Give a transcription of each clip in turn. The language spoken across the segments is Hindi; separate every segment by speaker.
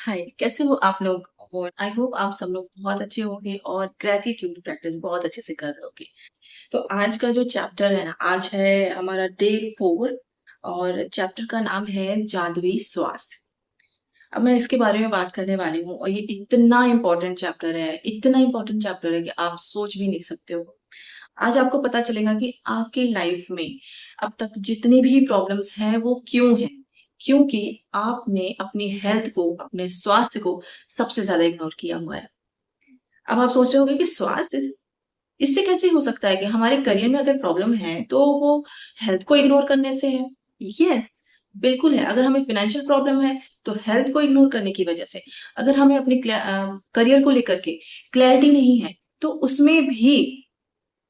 Speaker 1: हाय, कैसे हो आप लोग? और आई होप आप सब लोग बहुत अच्छे होंगे और ग्रैटिट्यूड प्रैक्टिस बहुत अच्छे से कर रहे होगे। तो आज का जो चैप्टर है ना, आज है हमारा डे 4 और चैप्टर का नाम है जादुई स्वास्थ्य। अब मैं इसके बारे में बात करने वाली हूँ और ये इतना इम्पोर्टेंट चैप्टर है कि आप सोच भी नहीं सकते हो। आज आपको पता चलेगा कि आपकी लाइफ में अब तक जितनी भी प्रॉब्लम्स हैं वो क्यों हैं? क्योंकि आपने अपनी हेल्थ को, अपने स्वास्थ्य को सबसे ज़्यादा इग्नोर किया हुआ है। अब आप सोच रहे होंगे कि स्वास्थ्य इससे कैसे हो सकता है कि हमारे करियर में अगर प्रॉब्लम है, तो वो हेल्थ को इग्नोर करने से है? यस, बिल्कुल है। अगर हमें फाइनेंशियल प्रॉब्लम है, तो हेल्थ को इग्नोर करने की वजह से। अगर हमें अपनी करियर को लेकर के क्लैरिटी नहीं है, तो उसमें भी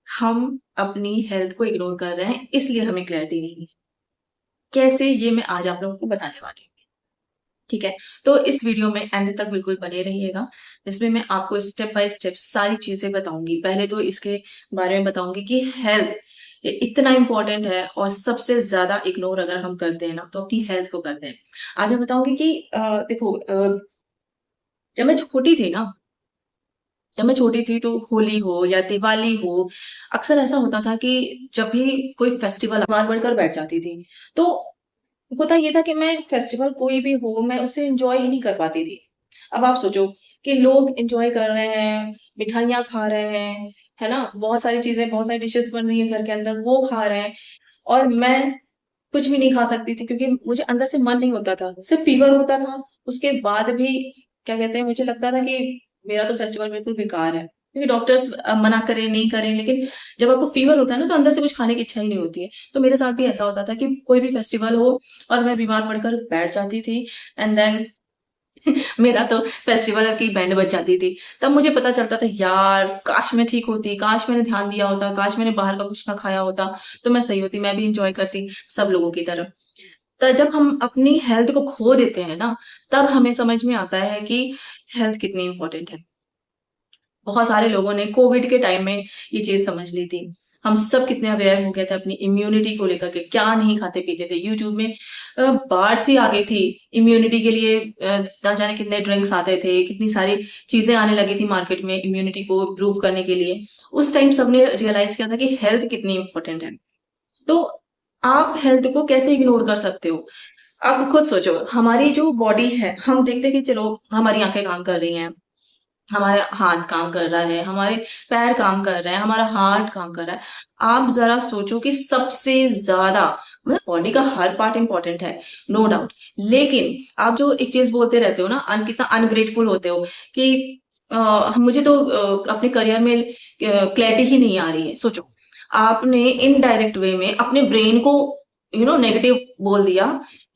Speaker 1: हम अपनी हेल्थ को इग्नोर कर रहे हैं, इसलिए हमें क्लैरिटी नहीं है। कैसे? ये मैं आज आप लोगों को बताने वाली हूँ, ठीक है? तो इस वीडियो में एंड तक बिल्कुल बने रहिएगा, जिसमें मैं आपको स्टेप बाय स्टेप सारी चीज़ें बताऊँगी। पहले तो इसके बारे में बताऊँगी कि हेल्थ इतना इम्पोर्टेंट है और सबसे ज़्यादा इग्नोर अगर हम करते हैं ना, तो अपनी हेल्थ को करते हैं। आज मैं बताऊँगी कि देखो, जब मैं छोटी थी ना, जब मैं छोटी थी तो होली हो या दिवाली हो, अक्सर ऐसा होता था कि जब भी कोई फेस्टिवल बीमार पड़कर बैठ जाती थी। तो होता ये था कि मैं फेस्टिवल कोई भी हो, मैं उसे एन्जॉय ही नहीं कर पाती थी। अब आप सोचो कि लोग एन्जॉय कर रहे हैं, मिठाइयाँ खा रहे हैं, है ना? बहुत सारी चीज़ें, बहुत सारी डिशेज़ बन रही हैं घर के अंदर, वो खा रहे हैं और मैं कुछ भी नहीं खा सकती थी क्योंकि मुझे अंदर से मन नहीं होता था। सिर्फ़ फ़ीवर होता था, उसके बाद भी क्या कहते हैं, मुझे लगता था कि मेरा तो फेस्टिवल बिल्कुल बेकार है। क्योंकि डॉक्टर्स मना करें, नहीं करें, लेकिन जब आपको फ़ीवर होता है ना, तो अंदर से कुछ खाने की इच्छा ही नहीं होती है। तो मेरे साथ भी ऐसा होता था कि कोई भी फेस्टिवल हो और मैं बीमार पड़कर बैठ जाती थी एंड देन मेरा तो फेस्टिवल की बैंड बज जाती थी। तब मुझे पता चलता था, यार काश मैं ठीक होती, काश मैंने ध्यान दिया होता, काश मैंने बाहर का कुछ ना खाया होता, तो मैं सही होती, मैं भी एन्जॉय करती सब लोगों की तरह। तो जब हम अपनी हेल्थ को खो देते हैं ना, तब हमें समझ में आता है कि हेल्थ कितनी इम्पोर्टेंट है। बहुत सारे लोगों ने कोविड के टाइम में ये चीज़ समझ ली थी। हम सब कितने अवेयर हो गए थे अपनी इम्यूनिटी को लेकर के, क्या नहीं खाते-पीते थे। यूट्यूब में बाढ़ सी आ गई थी इम्यूनिटी के लिए, ना जाने कितने ड्रिंक्स आते थे, कितनी सारी चीज़ें आने लगी थी मार्केट में इम्यूनिटी को इम्प्रूव करने के लिए। उस टाइम सबने रियलाइज़ किया था कि हेल्थ कितनी इम्पोर्टेंट है। तो आप हेल्थ को कैसे इग्नोर कर सकते हो? आप खुद सोचो, हमारी जो बॉडी है, हम देखते हैं कि चलो हमारी आँखें काम कर रही हैं, हमारा हाथ काम कर रहा है, हमारे पैर काम कर रहे हैं, हमारा हार्ट काम कर रहा है। आप ज़रा सोचो कि सबसे ज़्यादा मतलब बॉडी का हर पार्ट इम्पोर्टेंट है, नो डाउट। लेकिन आप जो एक चीज़ बोलते रहते हो ना, कितना अनग्रेटफुल होते हो कि मुझे तो अपने करियर में क्लैरिटी ही नहीं आ रही है। सोचो, आपने इनडायरेक्ट वे में अपने ब्रेन को नेगेटिव बोल दिया,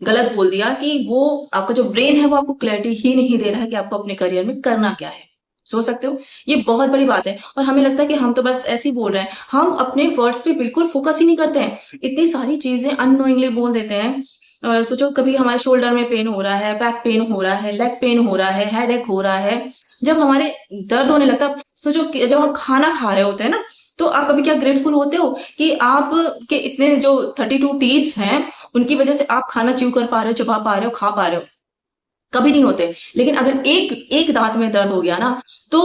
Speaker 1: गलत बोल दिया कि वो आपका जो ब्रेन है वो आपको क्लैरिटी ही नहीं दे रहा है कि आपको अपने करियर में करना क्या है। सोच सकते हो? ये बहुत बड़ी बात है और हमें लगता है कि हम तो बस ऐसे ही बोल रहे हैं। हम अपने वर्ड्स पे बिल्कुल फ़ोकस ही नहीं करते हैं। इतनी सारी चीज़ें अननोइंगली बोल देते हैं। सोचो कभी हमारे शोल्डर में पेन हो रहा है, बैक पेन हो रहा है, लेग पेन हो रहा है, हेडेक हो रहा है। जब हमारे दर्द होने लगता है, सोचो कि जब हम खाना खा रहे होते हैं ना, तो आप कभी क्या ग्रेटफुल होते हो कि आप के इतने जो 32 टीथ्स हैं, उनकी वज़ह से आप खाना च्यू कर पा रहे हो, चबा पा रहे हो, खा पा रहे हो? कभी नहीं होते। लेकिन अगर एक एक दाँत में दर्द हो गया ना, तो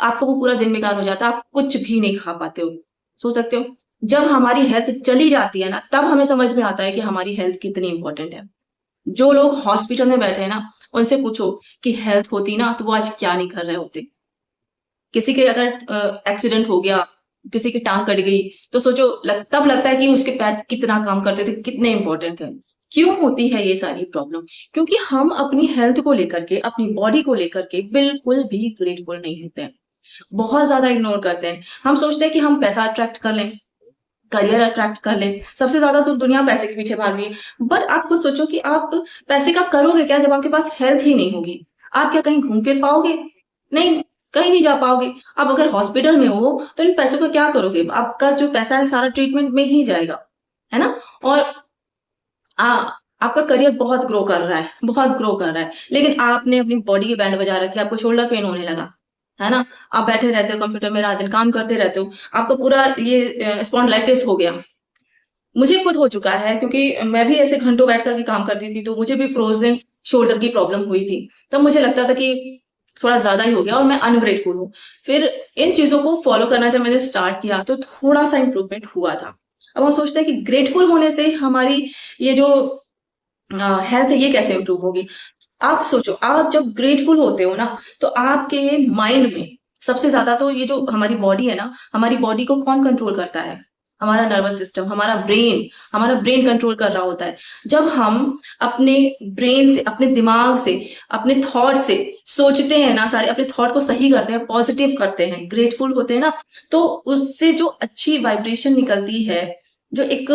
Speaker 1: आपका वो पूरा दिन बेकार हो जाता है, आप कुछ भी नहीं खा पाते हो। सोच सकते हो? जब हमारी हेल्थ चली जाती है ना, तब हमें समझ में आता है कि हमारी हेल्थ कितनी इम्पोर्टेंट है। जो लोग हॉस्पिटल में बैठे हैं ना, उनसे पूछो कि हेल्थ होती ना, तो वो आज क्या नहीं कर रहे होते। किसी के अगर एक्सीडेंट हो गया, किसी की टाँग कट गई, तो सोचो तब लगता है कि उसके पैर कितना काम करते थे, कितने इम्पोर्टेंट हैं। क्यों होती है ये सारी प्रॉब्लम? क्योंकि हम अपनी हेल्थ को लेकर के, अपनी बॉडी को लेकर के बिल्कुल भी ग्रेटफुल नहीं होते हैं। बहुत ज़्यादा इग्नोर करते हैं। हम सोचते हैं कि हम पैसा अट्रैक्ट कर लें, करियर अट्रैक्ट कर लें। सबसे ज़्यादा तो दुनिया पैसे के पीछे भाग रही है। बट आप खुद सोचो कि आप पैसे का करोगे क्या जब आपके पास हेल्थ ही नहीं होगी? आप क्या कहीं घूम फिर पाओगे? नहीं, कहीं नहीं जा पाओगे। आप अगर हॉस्पिटल में हो, तो इन पैसों का क्या करोगे? आपका जो पैसा है सारा ट्रीटमेंट में ही जाएगा, है ना? और आ आपका करियर बहुत ग्रो कर रहा है, लेकिन आपने अपनी बॉडी की बैंड बजा रखी है, आपको शोल्डर पेन होने लगा, है ना? आप बैठे रहते हो कंप्यूटर में रात दिन काम करते रहते हो, आपको पूरा ये स्पॉन्डिलाइटिस हो गया। मुझे खुद हो चुका है क्योंकि मैं भी ऐसे घंटों बैठ कर के काम करती थी, तो मुझे भी फ्रोज़न शोल्डर की प्रॉब्लम हुई थी, तब मुझे लगता था कि थोड़ा ज़्यादा ही हो गया और मैं अनग्रेटफुल हूँ। फिर इन चीज़ों को फ़ॉलो करना जब मैंने स्टार्ट किया तो थोड़ा-सा इम्प्रूवमेंट हुआ था। अब हम सोचते हैं कि ग्रेटफुल होने से हमारी ये जो हेल्थ है ये कैसे इम्प्रूव होगी? आप सोचो, आप जब ग्रेटफुल होते हो ना, तो आपके माइंड में सबसे ज़्यादा तो ये जो हमारी बॉडी है ना, हमारी बॉडी को कौन कंट्रोल करता है? हमारा नर्वस सिस्टम, हमारा ब्रेन कंट्रोल कर रहा होता है। जब हम अपने ब्रेन से, अपने दिमाग से, अपने थॉट से सोचते हैं ना सारे, अपने थॉट को सही करते हैं, पॉजिटिव करते हैं, ग्रेटफुल होते हैं ना, तो उससे जो अच्छी वाइब्रेशन निकलती है, जो एक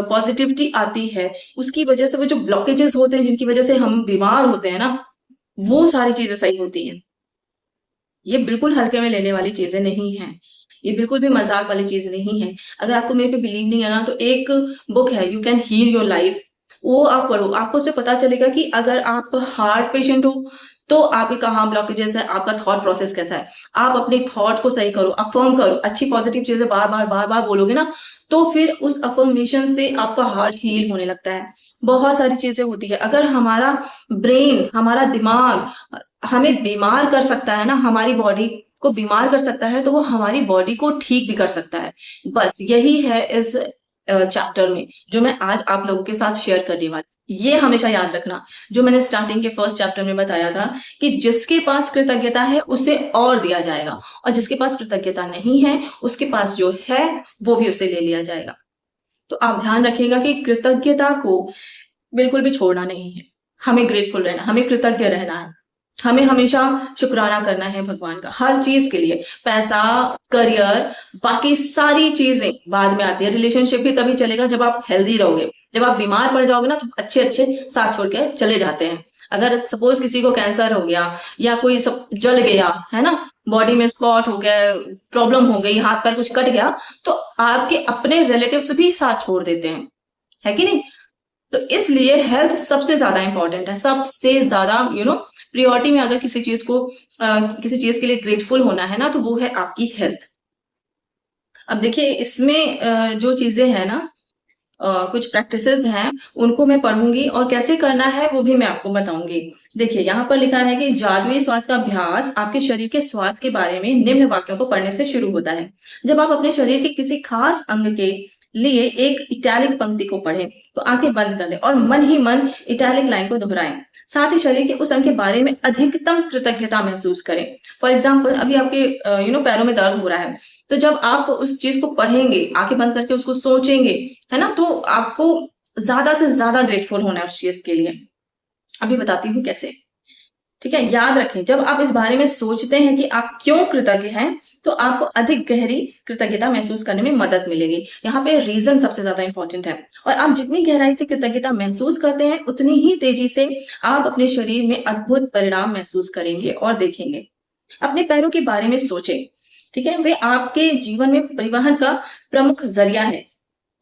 Speaker 1: पॉजिटिविटी आती है, उसकी वजह से वो जो ब्लॉकेजेस होते हैं जिनकी वजह से हम बीमार होते हैं ना, वो सारी चीज़ें सही होती हैं। ये बिल्कुल हल्के में लेने वाली चीज़ें नहीं हैं। ये बिल्कुल भी मज़ाक वाली चीज़ नहीं है। अगर आपको मेरे पे बिलीव नहीं है ना, तो एक बुक है you can heal your life, वो आप पढ़ो। आपको उससे पता चलेगा कि अगर आप हार्ट पेशेंट हो, तो आपके कहाँ ब्लॉकेजेस है, आपका थॉट प्रोसेस कैसा है। आप अपने थॉट को सही करो, अफ़र्म करो, अच्छी पॉज़िटिव चीज़ें बार-बार, बार-बार बोलोगे ना, तो फिर उस अफ़र्मेशन से आपका हार्ट हील होने लगता है। बहुत सारी चीज़ें होती हैं। अगर हमारा ब्रेन, हमारा दिमाग हमें बीमार कर सकता है ना, हमारी बॉडी को बीमार कर सकता है, तो वो हमारी बॉडी को ठीक भी कर सकता है। बस यही है इस चैप्टर में, जो मैं आज आप लोगों के साथ शेयर करने वाली। ये हमेशा याद रखना, जो मैंने स्टार्टिंग के फर्स्ट चैप्टर में बताया था कि जिसके पास कृतज्ञता है, उसे और दिया जाएगा और जिसके पास कृतज्ञता नहीं है, उसके पास जो है, वो भी उसे ले लिया जाएगा। तो आप ध्यान रखिएगा कि कृतज्ञता को बिल्कुल भी छोड़ना नहीं है। हमें ग्रेटफुल रहना, हमें कृतज्ञ रहना है। हमें हमेशा शुक्राना करना है भगवान का, हर चीज़ के लिए। पैसा, करियर, बाकी सारी चीज़ें बाद में आती है। रिलेशनशिप भी तभी चलेगा जब आप हेल्दी रहोगे। जब आप बीमार पड़ जाओगे ना, तो अच्छे-अच्छे साथ छोड़ के चले जाते हैं। अगर सपोज़ किसी को कैंसर हो गया या कोई सब जल गया, है ना? बॉडी में स्पॉट हो गया, प्रॉब्लम हो गई, हाथ-पैर कुछ कट गया, तो आपके अपने रिलेटिव्स भी साथ छोड़ देते हैं। है कि नहीं? तो इसलिए हेल्थ सबसे ज़्यादा इम्पोर्टेंट है, सबसे ज़्यादा प्रायोरिटी में अगर किसी चीज़ को किसी चीज़ के लिए ग्रेटफुल होना है ना, तो वो है आपकी हेल्थ। अब देखिए इसमें जो चीज़ें हैं ना, कुछ प्रैक्टिसेज़ हैं, उनको मैं पढ़ूँगी और कैसे करना है वो भी मैं आपको बताऊँगी। देखिए यहाँ पर लिखा है कि जादुई श्वास का अभ्यास आपके शरीर के स्वास्थ्य के बारे में निम्न वाक्यों को पढ़ने से शुरू होता है। जब आप अपने शरीर के किसी खास अंग के लिए एक इटैलिक पंक्ति को पढ़ें, तो आंखें बंद कर लें और मन ही मन इटैलिक लाइन को दोहराएं। साथ ही शरीर के उस अंग के बारे में अधिकतम कृतज्ञता महसूस करें। फॉर एग्जाम्पल अभी आपके पैरों में दर्द हो रहा है, तो जब आप उस चीज़ को पढ़ेंगे, आँखें बंद करके उसको सोचेंगे, है ना? तो आपको ज़्यादा से ज़्यादा ग्रेटफुल होना है उस चीज़ के लिए। अभी बताती हूँ कैसे। ठीक है? याद रखें, जब आप इस बारे में सोचते हैं कि आप क्यों कृतज्ञ हैं, तो आपको अधिक गहरी कृतज्ञता महसूस करने में मदद मिलेगी। यहाँ पे रीज़न सबसे ज़्यादा इम्पोर्टेंट है और आप जितनी गहराई से कृतज्ञता महसूस करते हैं, उतनी ही तेज़ी से आप अपने शरीर में अद्भुत परिणाम महसूस करेंगे और देखेंगे। अपने पैरों के बारे में सोचें, ठीक है? वे आपके जीवन में परिवहन का प्रमुख ज़रिया है।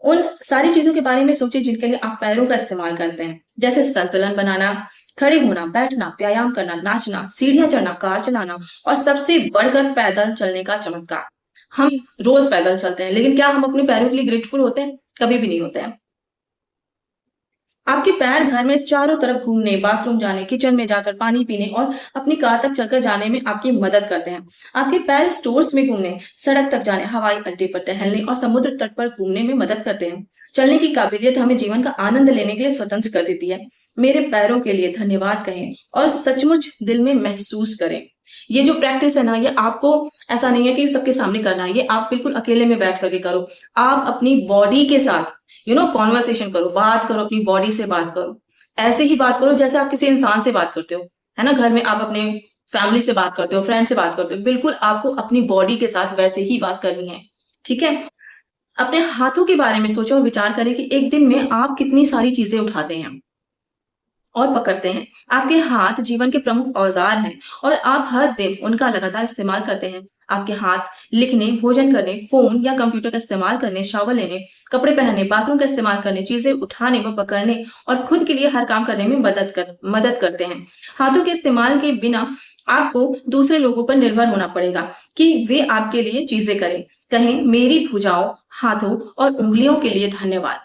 Speaker 1: उन सारी चीज़ों के बारे में सोचिए जिनके लिए आप पैरों का इस्तेमाल करते हैं, जैसे संतुलन बनाना, खड़े होना, बैठना, व्यायाम करना, नाचना, सीढ़ियाँ चढ़ना, कार चलाना और सबसे बढ़कर पैदल चलने का चमत्कार। हम रोज़ पैदल चलते हैं, लेकिन क्या हम अपने पैरों के लिए ग्रेटफुल होते हैं? कभी भी नहीं होते हैं। आपके पैर घर में चारों तरफ घूमने, बाथरूम जाने, किचन में जाकर पानी पीने और अपनी कार तक चलकर जाने में आपकी मदद करते हैं। आपके पैर स्टोर्स में घूमने, सड़क तक जाने, हवाई अड्डे पर टहलने और समुद्र तट पर घूमने में मदद करते हैं। चलने की काबिलियत हमें जीवन का आनंद लेने के लिए स्वतंत्र कर देती है। मेरे पैरों के लिए धन्यवाद कहें और सचमुच दिल में महसूस करें। ये जो प्रैक्टिस है ना, ये आपको ऐसा नहीं है कि सबके सामने करना है, ये आप बिल्कुल अकेले में बैठ करके करो। आप अपनी बॉडी के साथ कॉन्वर्सेशन करो, बात करो, अपनी बॉडी से बात करो। ऐसे ही बात करो जैसे आप किसी इंसान से बात करते हो, है ना? घर में आप अपने फैमिली से बात करते हो, फ्रेंड से बात करते हो, बिल्कुल आपको अपनी बॉडी के साथ वैसे ही बात करनी है, ठीक है? अपने हाथों के बारे में सोचो और विचार करें कि एक दिन में आप कितनी सारी चीज़ें उठाते हैं और पकड़ते हैं। आपके हाथ जीवन के प्रमुख औज़ार हैं और आप हर दिन उनका लगातार इस्तेमाल करते हैं। आपके हाथ लिखने, भोजन करने, फ़ोन या कंप्यूटर का इस्तेमाल करने, शावर लेने, कपड़े पहनने, बाथरूम का इस्तेमाल करने, चीज़ें उठाने व पकड़ने और खुद के लिए हर काम करने में मदद करते हैं। हाथों के इस्तेमाल के बिना आपको दूसरे लोगों पर निर्भर होना पड़ेगा कि वे आपके लिए चीज़ें करें। कहें, मेरी भुजाओं, हाथों और उँगलियों के लिए धन्यवाद।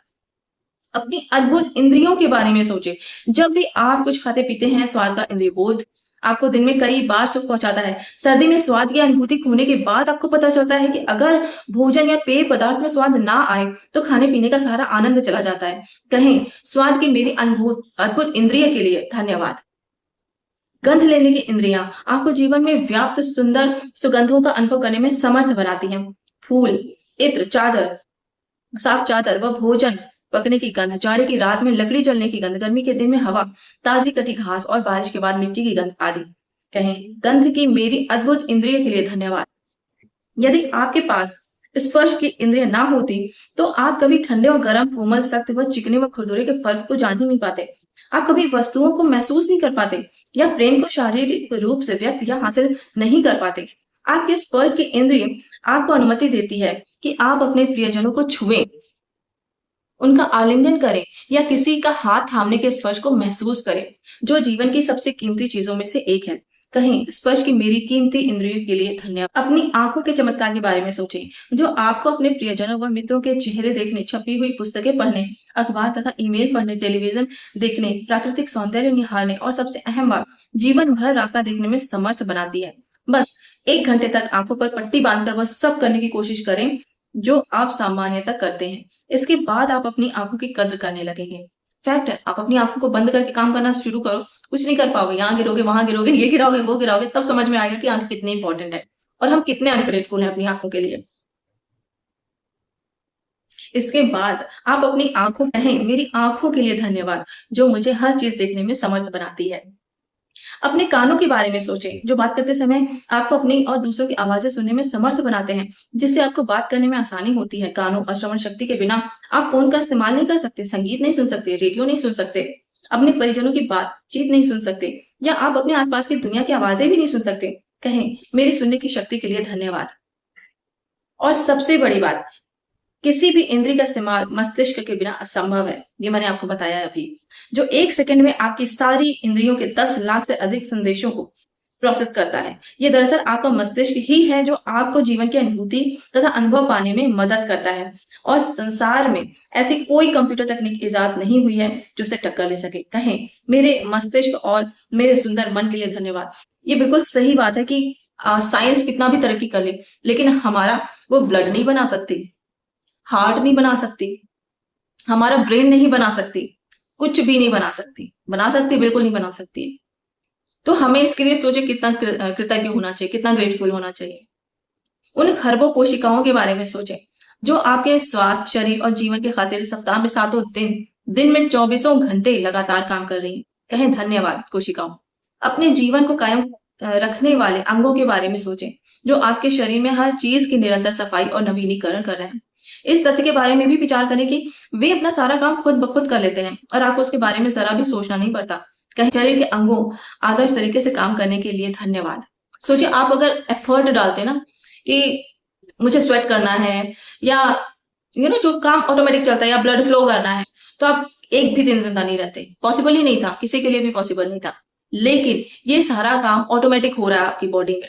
Speaker 1: अपनी अद्भुत इंद्रियों के बारे में सोचें। जब भी आप कुछ खाते पीते हैं, स्वाद का इंद्रिय बोध आपको दिन में कई बार सुख पहुंचाता है। सर्दी में स्वाद की अनुभूति खोने के बाद आपको पता चलता है कि अगर भोजन या पेय पदार्थ में स्वाद ना आए, तो खाने पीने का सारा आनंद चला जाता है। कहें, स्वाद की मेरी अनुभूत अद्भुत इंद्रिय के लिए धन्यवाद। गंध लेने की इंद्रियां आपको जीवन में व्याप्त सुंदर सुगंधों का अनुभव करने में समर्थ बनाती हैं। फूल, इत्र, चादर, साफ चादर व भोजन पकने की गंध, जाड़े की रात में लकड़ी जलने की गंध, गर्मी के दिन में हवा, ताजी कटी घास और बारिश के बाद मिट्टी की गंध आदि। कहें, गंध की मेरी अद्भुत इंद्रिय के लिए धन्यवाद। यदि आपके पास स्पर्श की इंद्रिय ना होती, तो आप कभी ठंडे और गर्म, कोमल, सख्त व चिकने व खुरदुरे के फर्क को जान ही नहीं पाते। आप कभी वस्तुओं को महसूस नहीं कर पाते या प्रेम को शारीरिक रूप से व्यक्त या हासिल नहीं कर पाते। आपके स्पर्श की इंद्रिय आपको अनुमति देती है कि आप अपने प्रियजनों को छुएं, उनका आलिंगन करें या किसी का हाथ थामने के स्पर्श को महसूस करें, जो जीवन की सबसे कीमती चीजों में से एक है। कहें, स्पर्श की मेरी कीमती इंद्रियों के लिए धन्यवाद। अपनी आंखों के चमत्कार के बारे में सोचें, जो आपको अपने प्रियजनों व मित्रों के चेहरे देखने, छपी हुई पुस्तकें पढ़ने, अखबार तथा ईमेल पढ़ने, टेलीविजन देखने, प्राकृतिक सौंदर्य निहारने और सबसे अहम बात, जीवन भर रास्ता देखने में समर्थ बनाती है। बस 1 घंटे तक आंखों पर पट्टी बांधकर वह सब करने की कोशिश करें जो आप सामान्यतः करते हैं। इसके बाद आप अपनी आंखों की कद्र करने लगेंगे। फैक्ट है, आप अपनी आंखों को बंद करके काम करना शुरू करो, कुछ नहीं कर पाओगे। यहाँ गिरोगे, वहां गिरोगे, ये गिराओगे, वो गिराओगे, तब समझ में आएगा कि आंखें कितनी इंपॉर्टेंट है और हम कितने अनग्रेटफुल हैं अपनी आंखों के लिए। इसके बाद आप अपनी आंखों कहें, मेरी आंखों के लिए धन्यवाद, जो मुझे हर चीज देखने में समर्थ बनाती है। अपने कानों के बारे में सोचें, जो बात करते समय आपको अपनी और दूसरों की आवाजें सुनने में समर्थ बनाते हैं, जिससे आपको बात करने में आसानी होती है। कानों और श्रवण शक्ति के बिना आप फोन का इस्तेमाल नहीं कर सकते, संगीत नहीं सुन सकते, रेडियो नहीं सुन सकते, अपने परिजनों की बातचीत नहीं सुन सकते या आप अपने आसपास की दुनिया की आवाजें भी नहीं सुन सकते। कहें, मेरी सुनने की शक्ति के लिए धन्यवाद। और सबसे बड़ी बात, किसी भी इंद्रिय का इस्तेमाल मस्तिष्क के बिना असंभव है। ये मैंने आपको बताया अभी। जो 1 सेकंड में आपकी सारी इंद्रियों के 10 लाख से अधिक संदेशों को प्रोसेस करता है। ये दरअसल आपका मस्तिष्क ही है जो आपको जीवन की अनुभूति तथा अनुभव पाने में मदद करता है। और संसार में ऐसी कोई कंप्यूटर तकनीक इजाद नहीं हुई है जो उसे टक्कर ले सके। कहें, मेरे मस्तिष्क और मेरे सुंदर मन के लिए धन्यवाद। ये बिल्कुल सही बात है कि साइंस कितना भी तरक्की कर ले, लेकिन हमारा वो ब्लड नहीं बना सकती, हार्ट नहीं बना सकती, हमारा ब्रेन नहीं बना सकती, कुछ भी नहीं बना सकती, बिल्कुल नहीं बना सकती। तो हमें इसके लिए सोचे कितना कृतज्ञ होना चाहिए, कितना ग्रेटफुल होना चाहिए। उन खरबों कोशिकाओं के बारे में सोचें, जो आपके स्वास्थ्य, शरीर और जीवन की खातिर सप्ताह में 7 दिन, दिन में 24 घंटे लगातार काम कर रही हैं। कहें, धन्यवाद कोशिकाओं। अपने जीवन को कायम रखने वाले अंगों के बारे में सोचें, जो आपके शरीर में हर चीज की निरंतर सफाई और नवीनीकरण कर रहे हैं। इस तथ्य के बारे में भी विचार करें कि वे अपना सारा काम खुद ब खुद कर लेते हैं और आपको उसके बारे में जरा भी सोचना नहीं पड़ता। कहें, शरीर के अंगों आदर्श तरीके से काम करने के लिए धन्यवाद। सोचिए, आप अगर एफर्ट डालते ना कि मुझे स्वेट करना है या जो काम ऑटोमेटिक चलता है या ब्लड फ्लो करना है, तो आप एक भी दिन जिंदा नहीं रहते। पॉसिबल ही नहीं था, किसी के लिए भी पॉसिबल नहीं था। लेकिन ये सारा काम ऑटोमेटिक हो रहा है आपकी बॉडी में,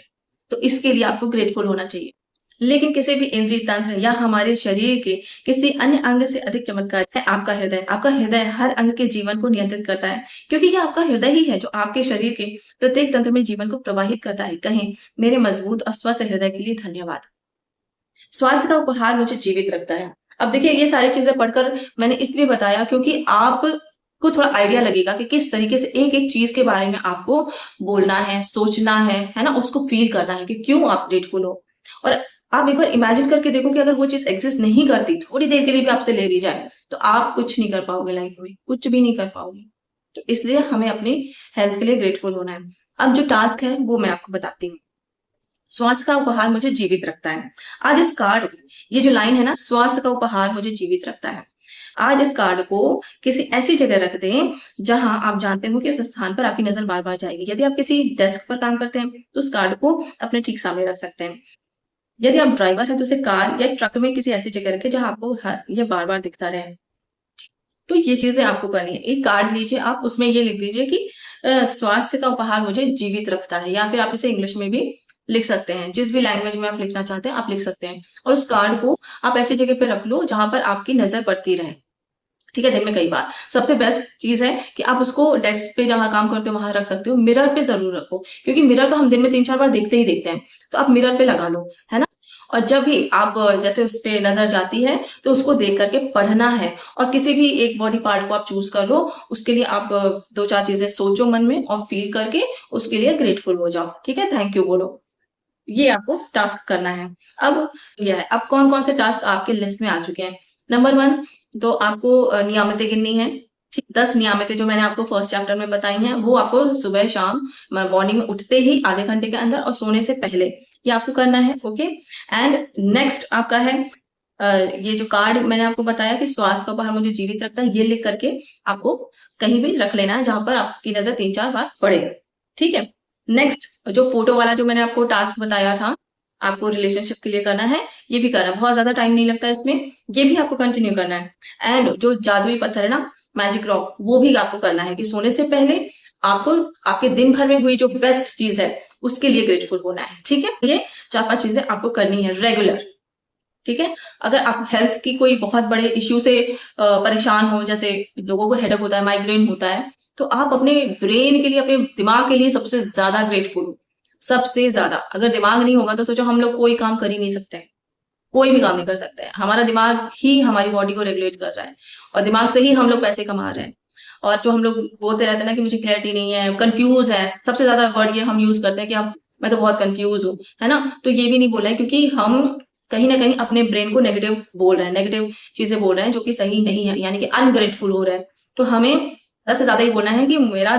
Speaker 1: तो इसके लिए आपको ग्रेटफुल होना चाहिए। लेकिन किसी भी इंद्रिय तंत्र या हमारे शरीर के किसी अन्य अंग से अधिक चमत्कार है आपका हृदय। आपका हृदय हर अंग के जीवन को नियंत्रित करता है, क्योंकि ये आपका हृदय ही है जो आपके शरीर के प्रत्येक तंत्र में जीवन को प्रवाहित करता है। कहें, मेरे मजबूत और स्वस्थ हृदय के लिए धन्यवाद। स्वास्थ्य का उपहार मुझे जीवित रखता है। अब देखिए, ये सारी चीजें पढ़कर मैंने इसलिए बताया क्योंकि आप को थोड़ा आइडिया लगेगा कि किस तरीके से एक-एक चीज के बारे में आपको बोलना है, सोचना है ना? उसको फील करना है कि क्यों आप ग्रेटफुल हो। और आप एक बार इमेजिन करके देखो कि अगर वो चीज़ एक्सिस्ट नहीं करती, थोड़ी देर के लिए भी आपसे ले ली जाए, तो आप कुछ नहीं कर पाओगे लाइफ में, कुछ भी नहीं कर पाओगे। तो इसलिए हमें अपनी हेल्थ के लिए ग्रेटफुल होना है। अब जो टास्क है, वो मैं आपको बताती हूँ। स्वास्थ्य का उपहार मुझे जीवित रखता है। आज इस कार्ड ये जो लाइन है ना, स्वास्थ्य का उपहार मुझे जीवित रखता है। आज इस कार्ड को किसी ऐसी जगह रख दें, जहां आप जानते हो कि उस स्थान पर आपकी नज़र बार-बार जाएगी। यदि आप किसी डेस्क पर काम करते हैं, तो उस कार्ड को अपने ठीक सामने रख सकते हैं। यदि आप ड्राइवर हैं, तो उसे कार या ट्रक में किसी ऐसी जगह रखें, जहां आपको ये बार-बार दिखता रहे। तो ये चीज़ें आपको करनी है। एक कार्ड लीजिए आप, उसमें ये लिख दीजिए कि स्वास्थ्य का उपहार मुझे जीवित रखता है, या फिर आप इसे इंग्लिश में भी लिख सकते हैं। जिस भी लैंग्वेज में आप लिखना चाहते हैं, आप लिख सकते हैं। और उस कार्ड को आप ऐसी जगह पे रख लो, जहाँ पर आपकी नज़र पड़ती रहे। ठीक है, दिन में कई बार। सबसे बेस्ट चीज़ है कि आप उसको डेस्क पे जहाँ काम करते हो वहाँ रख सकते हो, मिरर पे ज़रूर रखो, क्योंकि मिरर तो हम दिन में 3-4 बार देखते ही देखते हैं, तो आप मिरर पे लगा लो, है ना? और जब भी आप जैसे उस पे नज़र जाती है, तो उसको देख कर के पढ़ना है और किसी भी एक बॉडी पार्ट को आप चूज़ कर लो, उसके लिए आप 2-4 चीज़ें सोचो मन में और फ़ील करके उसके लिए ग्रेटफुल हो जाओ, ठीक है? थैंक यू बोलो। ये आपको टास्क करना है। अब ये है, अब कौन-कौन से टास्क आपके लिस्ट में आ चुके हैं। नंबर 1 तो आपको नियामतें गिननी है। ठीक 10 नियामतें जो मैंने आपको फर्स्ट चैप्टर में बताई हैं, वो आपको सुबह-शाम मॉर्निंग में उठते ही आधे घंटे के अंदर और सोने से पहले, ये आपको करना है, ओके? एंड नेक्स्ट आपका है ये जो कार्ड मैंने आपको बताया कि श्वास का उपहार मुझे जीवित रखता है, ये लिख करके आपको कहीं भी रख लेना है, जहाँ पर आपकी नज़र 3-4 बार पड़े। ठीक है? नेक्स्ट जो फ़ोटो वाला जो मैंने आपको टास्क बताया था, आपको रिलेशनशिप के लिए करना है, ये भी करना है। बहुत ज़्यादा टाइम नहीं लगता इसमें, ये भी आपको कंटिन्यू करना है। एंड जो जादुई पत्थर है ना, मैजिक रॉक, वो भी आपको करना है कि सोने से पहले आपको आपके दिन भर में हुई जो बेस्ट चीज़ है, उसके लिए ग्रेटफुल होना है। ठीक है? ये 4-5 चीज़ें आपको करनी है रेगुलर। ठीक है? अगर आप हेल्थ की कोई बहुत बड़े इश्यू से परेशान हो, जैसे लोगों को हेडेक होता है, माइग्रेन होता है, तो आप अपने ब्रेन के लिए, अपने दिमाग के लिए सबसे ज़्यादा ग्रेटफुल हो, सबसे ज़्यादा। अगर दिमाग नहीं होगा तो सोचो हम लोग कोई काम कर ही नहीं सकते, कोई भी काम नहीं कर सकते हैं। हमारा दिमाग ही हमारी बॉडी को रेगुलेट कर रहा है और दिमाग से ही हम लोग पैसे कमा रहे हैं। और जो हम लोग बोलते रहते हैं ना कि मुझे क्लैरिटी नहीं है, कन्फ्यूज़ है, सबसे ज़्यादा वर्ड ये हम यूज़ करते हैं कि आप मैं तो बहुत कन्फ्यूज़ हूँ, है ना? तो ये भी नहीं बोलना है क्योंकि हम कहीं न कहीं अपने ब्रेन को नेगेटिव बोल रहे हैं, नेगेटिव चीज़ें बोल रहे हैं जो कि सही नहीं है, यानी कि अनग्रेटफुल हो रहा है। तो हमें ज़्यादा से ज़्यादा ये बोलना है कि मेरा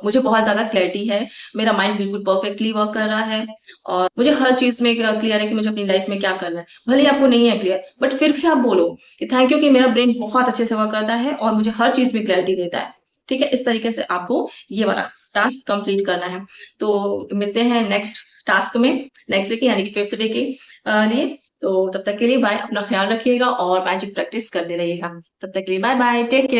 Speaker 1: मुझे बहुत ज़्यादा क्लैरिटी है, मेरा माइंड बिल्कुल परफेक्टली वर्क कर रहा है और मुझे हर चीज़ में क्लियर है कि मुझे अपनी लाइफ में क्या करना है। भले ही आपको नहीं है क्लियर, बट फिर भी आप बोलो कि थैंक यू कि मेरा ब्रेन बहुत अच्छे से वर्क करता है और मुझे हर चीज़ में क्लैरिटी देता है। ठीक है? इस तरीके से आपको ये वाला टास्क कंप्लीट करना है। तो मिलते हैं नेक्स्ट टास्क में, नेक्स्ट डे के यानी कि 5th डे के लिए। तो तब तक के लिए बाय, अपना ख्याल रखिएगा और मैजिक प्रैक्टिस करते रहिएगा। तब तक के लिए बाय बाय, टेक केयर।